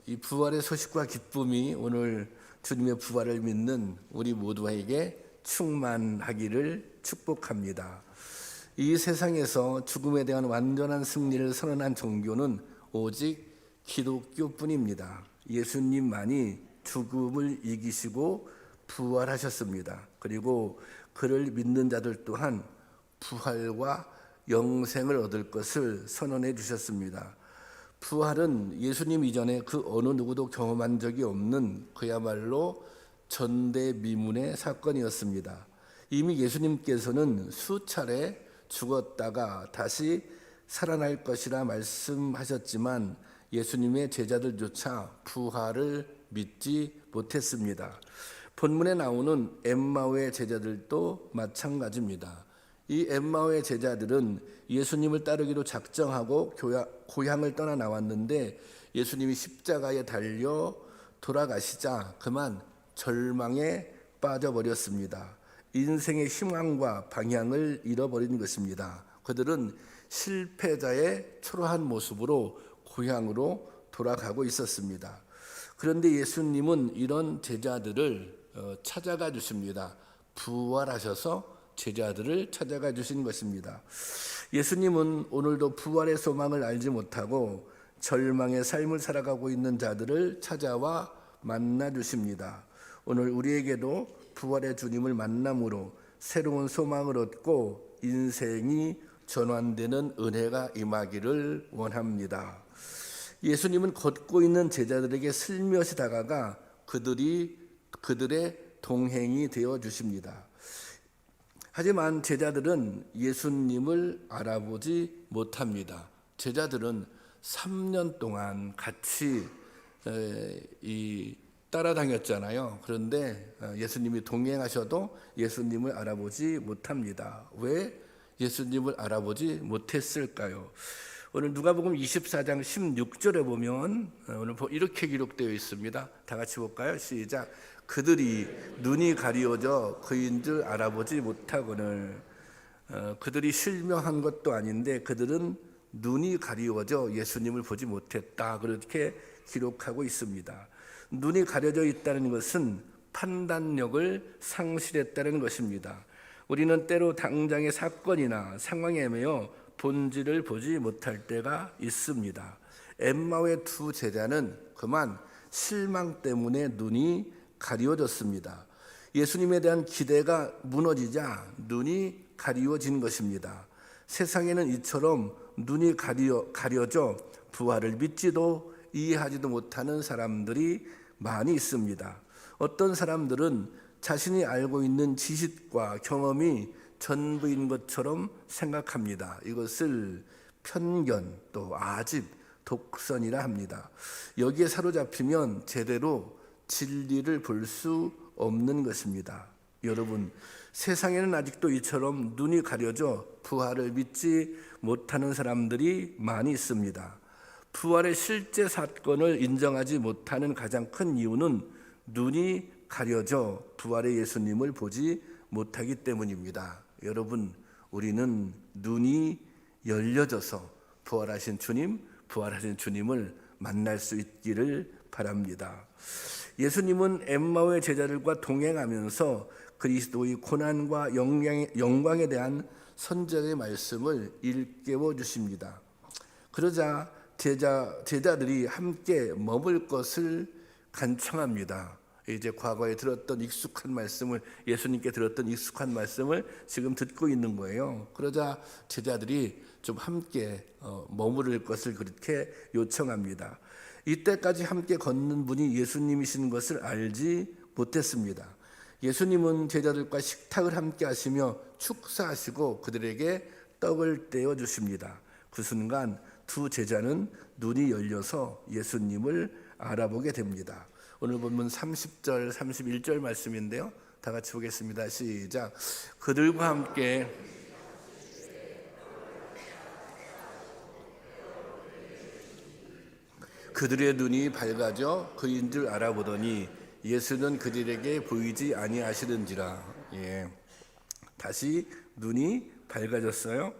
이 부활의 소식과 기쁨이 오늘 주님의 부활을 믿는 우리 모두에게 충만하기를 축복합니다. 이 세상에서 죽음에 대한 완전한 승리를 선언한 종교는 오직 기독교뿐입니다. 예수님만이 죽음을 이기시고 부활하셨습니다. 그리고 그를 믿는 자들 또한 부활과 영생을 얻을 것을 선언해 주셨습니다. 부활은 예수님 이전에 그 어느 누구도 경험한 적이 없는 그야말로 전대미문의 사건이었습니다. 이미 예수님께서는 수차례 죽었다가 다시 살아날 것이라 말씀하셨지만 예수님의 제자들조차 부활을 믿지 못했습니다. 본문에 나오는 엠마오의 제자들도 마찬가지입니다. 이 엠마오의 제자들은 예수님을 따르기로 작정하고 고향을 떠나 나왔는데 예수님이 십자가에 달려 돌아가시자 그만 절망에 빠져버렸습니다. 인생의 희망과 방향을 잃어버린 것입니다. 그들은 실패자의 초라한 모습으로 고향으로 돌아가고 있었습니다. 그런데 예수님은 이런 제자들을 찾아가 주십니다. 부활하셔서 제자들을 찾아가 주신 것입니다. 예수님은 오늘도 부활의 소망을 알지 못하고 절망의 삶을 살아가고 있는 자들을 찾아와 만나 주십니다. 오늘 우리에게도 부활의 주님을 만남으로 새로운 소망을 얻고 인생이 전환되는 은혜가 임하기를 원합니다. 예수님은 걷고 있는 제자들에게 슬며시 다가가 그들의 동행이 되어 주십니다. 하지만 제자들은 예수님을 알아보지 못합니다. 제자들은 3년 동안 같이 따라다녔잖아요. 그런데 예수님이 동행하셔도 예수님을 알아보지 못합니다. 왜 예수님을 알아보지 못했을까요? 오늘 누가복음 24장 16절에 보면 오늘 이렇게 기록되어 있습니다. 다 같이 볼까요? 시작. 그들이 눈이 가리워져 그인 줄 알아보지 못하거늘. 그들이 실명한 것도 아닌데 그들은 눈이 가리워져 예수님을 보지 못했다. 그렇게 기록하고 있습니다. 눈이 가려져 있다는 것은 판단력을 상실했다는 것입니다. 우리는 때로 당장의 사건이나 상황에 매여 본질을 보지 못할 때가 있습니다. 엠마오의 두 제자는 그만 실망 때문에 눈이 가리워졌습니다. 예수님에 대한 기대가 무너지자 눈이 가리워진 것입니다. 세상에는 이처럼 눈이 가려져 부활을 믿지도 이해하지도 못하는 사람들이 많이 있습니다. 어떤 사람들은 자신이 알고 있는 지식과 경험이 전부인 것처럼 생각합니다. 이것을 편견 또 아집, 독선이라 합니다. 여기에 사로잡히면 제대로 진리를 볼 수 없는 것입니다. 여러분, 세상에는 아직도 이처럼 눈이 가려져 부활을 믿지 못하는 사람들이 많이 있습니다. 부활의 실제 사건을 인정하지 못하는 가장 큰 이유는 눈이 가려져 부활의 예수님을 보지 못하기 때문입니다. 여러분, 우리는 눈이 열려져서 부활하신 주님을 만날 수 있기를 바랍니다. 예수님은 엠마오의 제자들과 동행하면서 그리스도의 고난과 영광에 대한 선지자의 말씀을 일깨워 주십니다. 그러자 제자들이 함께 머물 것을 간청합니다. 이제 과거에 들었던 익숙한 말씀을, 예수님께 들었던 익숙한 말씀을 지금 듣고 있는 거예요. 그러자 제자들이 좀 함께 머무를 것을 그렇게 요청합니다. 이때까지 함께 걷는 분이 예수님이신 것을 알지 못했습니다. 예수님은 제자들과 식탁을 함께 하시며 축사하시고 그들에게 떡을 떼어 주십니다. 그 순간 두 제자는 눈이 열려서 예수님을 알아보게 됩니다. 오늘 본문 30절, 31절 말씀인데요. 다 같이 보겠습니다. 시작. 그들과 함께 그들의 눈이 밝아져 그인 줄 알아보더니 예수는 그들에게 보이지 아니하시는지라. 다시 눈이 밝아졌어요.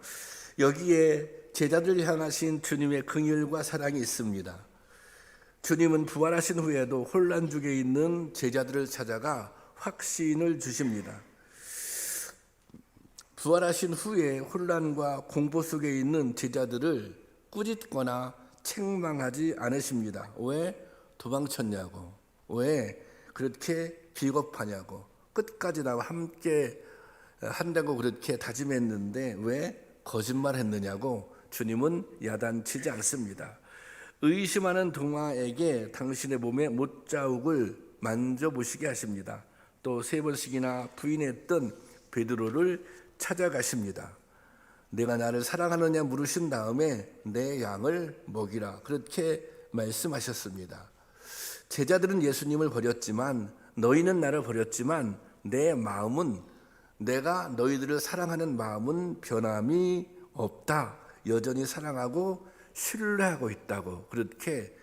여기에 제자들 향하신 주님의 긍휼과 사랑이 있습니다. 주님은 부활하신 후에도 혼란 중에 있는 제자들을 찾아가 확신을 주십니다. 부활하신 후에 혼란과 공포 속에 있는 제자들을 꾸짖거나 책망하지 않으십니다. 왜 도망쳤냐고, 왜 그렇게 비겁하냐고, 끝까지 나와 함께 한다고 그렇게 다짐했는데 왜 거짓말했느냐고 주님은 야단치지 않습니다. 의심하는 도마에게 당신의 몸에 못자국을 만져보시게 하십니다. 또 3번씩이나 부인했던 베드로를 찾아가십니다. 내가 나를 사랑하느냐 물으신 다음에 내 양을 먹이라, 그렇게 말씀하셨습니다. 제자들은 예수님을 버렸지만, 너희는 나를 버렸지만 내 마음은, 내가 너희들을 사랑하는 마음은 변함이 없다. 여전히 사랑하고 신뢰하고 있다고 그렇게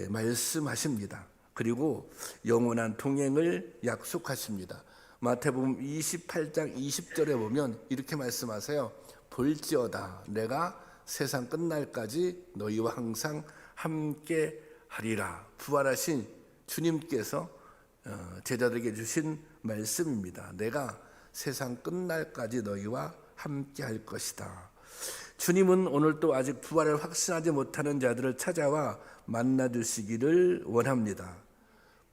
말씀하십니다. 그리고 영원한 동행을 약속하십니다. 마태복음 28장 20절에 보면 이렇게 말씀하세요. 볼지어다 내가 세상 끝날까지 너희와 항상 함께 하리라. 부활하신 주님께서 제자들에게 주신 말씀입니다. 내가 세상 끝날까지 너희와 함께 할 것이다. 주님은 오늘도 아직 부활을 확신하지 못하는 자들을 찾아와 만나주시기를 원합니다.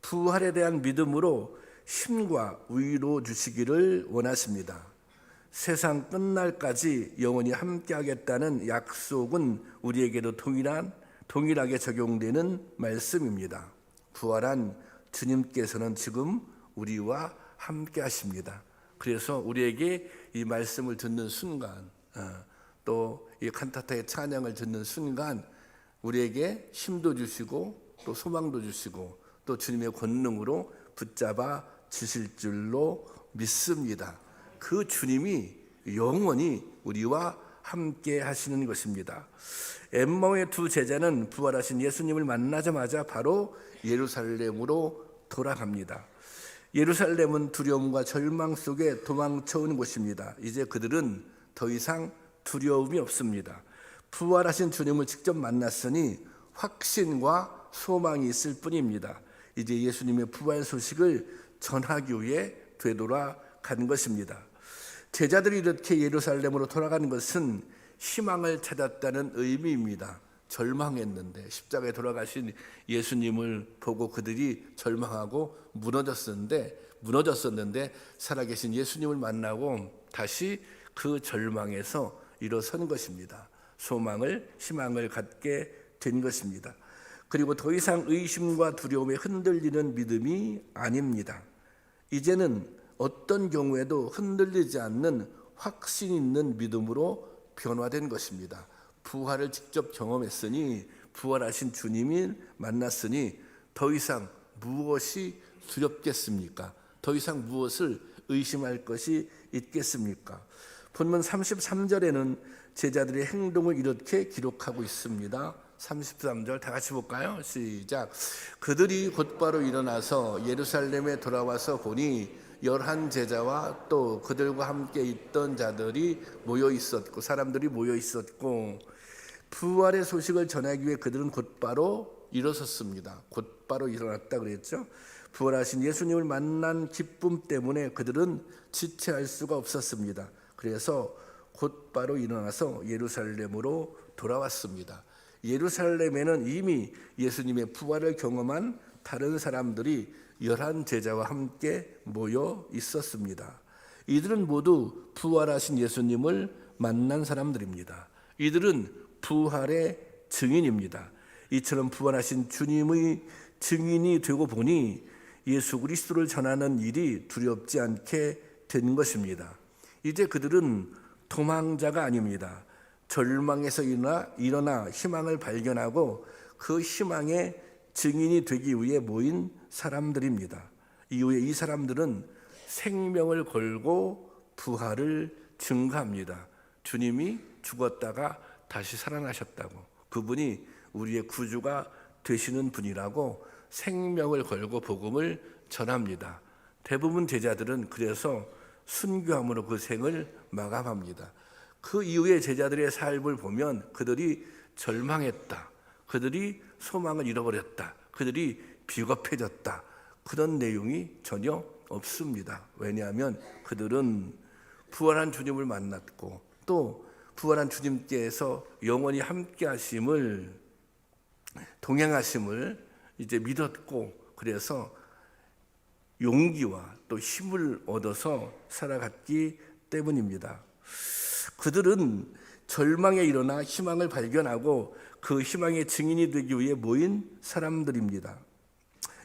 부활에 대한 믿음으로 힘과 위로 주시기를 원하십니다. 세상 끝날까지 영원히 함께하겠다는 약속은 우리에게도 동일하게 적용되는 말씀입니다. 부활한 주님께서는 지금 우리와 함께하십니다. 그래서 우리에게 이 말씀을 듣는 순간, 또 이 칸타타의 찬양을 듣는 순간 우리에게 힘도 주시고 또 소망도 주시고 또 주님의 권능으로 붙잡아 주실 줄로 믿습니다. 그 주님이 영원히 우리와 함께 하시는 것입니다. 엠마오의 2 제자는 부활하신 예수님을 만나자마자 바로 예루살렘으로 돌아갑니다. 예루살렘은 두려움과 절망 속에 도망쳐온 곳입니다. 이제 그들은 더 이상 두려움이 없습니다. 부활하신 주님을 직접 만났으니 확신과 소망이 있을 뿐입니다. 이제 예수님의 부활 소식을 전하기 위해 되돌아간 것입니다. 제자들이 이렇게 예루살렘으로 돌아간 것은 희망을 찾았다는 의미입니다. 절망했는데, 십자가에 돌아가신 예수님을 보고 그들이 절망하고 무너졌었는데 살아계신 예수님을 만나고 다시 그 절망에서 일어선 것입니다. 희망을 갖게 된 것입니다. 그리고 더 이상 의심과 두려움에 흔들리는 믿음이 아닙니다. 이제는 어떤 경우에도 흔들리지 않는 확신 있는 믿음으로 변화된 것입니다. 부활을 직접 경험했으니, 부활하신 주님을 만났으니 더 이상 무엇이 두렵겠습니까? 더 이상 무엇을 의심할 것이 있겠습니까? 본문 33절에는 제자들의 행동을 이렇게 기록하고 있습니다. 33절 다 같이 볼까요? 시작. 그들이 곧바로 일어나서 예루살렘에 돌아와서 보니 11 제자와 또 그들과 함께 있던 사람들이 모여 있었고 부활의 소식을 전하기 위해 그들은 곧바로 일어섰습니다. 곧바로 일어났다 그랬죠. 부활하신 예수님을 만난 기쁨 때문에 그들은 지체할 수가 없었습니다. 그래서 곧바로 일어나서 예루살렘으로 돌아왔습니다. 예루살렘에는 이미 예수님의 부활을 경험한 다른 사람들이 11 제자와 함께 모여 있었습니다. 이들은 모두 부활하신 예수님을 만난 사람들입니다. 이들은 부활의 증인입니다. 이처럼 부활하신 주님의 증인이 되고 보니 예수 그리스도를 전하는 일이 두렵지 않게 된 것입니다. 이제 그들은 도망자가 아닙니다. 절망에서 일어나 희망을 발견하고 그 희망의 증인이 되기 위해 모인 사람들입니다. 이후에 이 사람들은 생명을 걸고 부활을 증거합니다. 주님이 죽었다가 다시 살아나셨다고, 그분이 우리의 구주가 되시는 분이라고 생명을 걸고 복음을 전합니다. 대부분 제자들은 그래서 순교함으로 그 생을 마감합니다. 그 이후에 제자들의 삶을 보면 그들이 절망했다, 그들이 소망을 잃어버렸다. 그들이 비겁해졌다. 그런 내용이 전혀 없습니다. 왜냐하면 그들은 부활한 주님을 만났고 또 부활한 주님께서 영원히 함께 하심을, 동행하심을 이제 믿었고, 그래서 용기와 또 힘을 얻어서 살아갔기 때문입니다. 그들은 절망에 일어나 희망을 발견하고 그 희망의 증인이 되기 위해 모인 사람들입니다.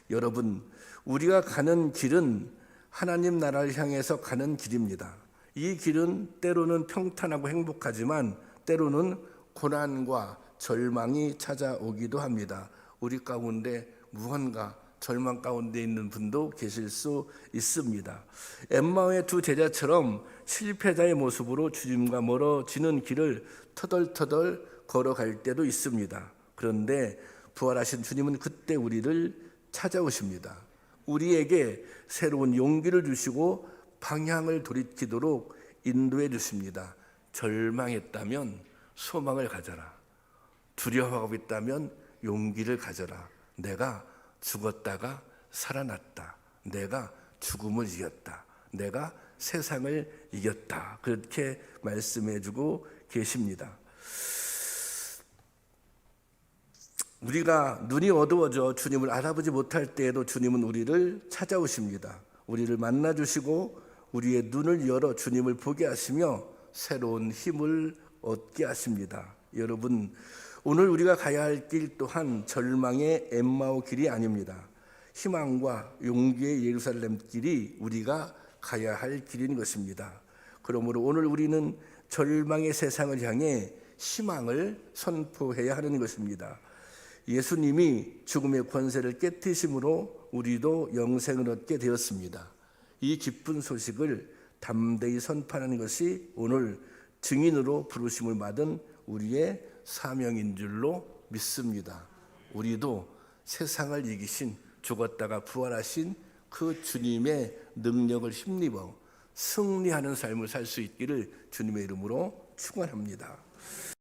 여러분, 우리가 가는 길은 하나님 나라를 향해서 가는 길입니다. 이 길은 때로는 평탄하고 행복하지만 때로는 고난과 절망이 찾아오기도 합니다. 우리 가운데 무언가 절망 가운데 있는 분도 계실 수 있습니다. 엠마오의 두 제자처럼 실패자의 모습으로 주님과 멀어지는 길을 터덜터덜 걸어갈 때도 있습니다. 그런데 부활하신 주님은 그때 우리를 찾아오십니다. 우리에게 새로운 용기를 주시고 방향을 돌이키도록 인도해 주십니다. 절망했다면 소망을 가져라. 두려워하고 있다면 용기를 가져라. 내가 죽었다가 살아났다. 내가 죽음을 이겼다. 내가 세상을 이겼다. 그렇게 말씀해 주고 계십니다. 우리가 눈이 어두워져 주님을 알아보지 못할 때에도 주님은 우리를 찾아오십니다. 우리를 만나주시고 우리의 눈을 열어 주님을 보게 하시며 새로운 힘을 얻게 하십니다. 여러분, 오늘 우리가 가야 할 길 또한 절망의 엠마오 길이 아닙니다. 희망과 용기의 예루살렘 길이 우리가 가야 할 길인 것입니다. 그러므로 오늘 우리는 절망의 세상을 향해 희망을 선포해야 하는 것입니다. 예수님이 죽음의 권세를 깨뜨리심으로 우리도 영생을 얻게 되었습니다. 이 기쁜 소식을 담대히 선포하는 것이 오늘 증인으로 부르심을 받은 우리의 사명인 줄로 믿습니다. 우리도 세상을 이기신, 죽었다가 부활하신 그 주님의 능력을 힘입어 승리하는 삶을 살 수 있기를 주님의 이름으로 축원합니다.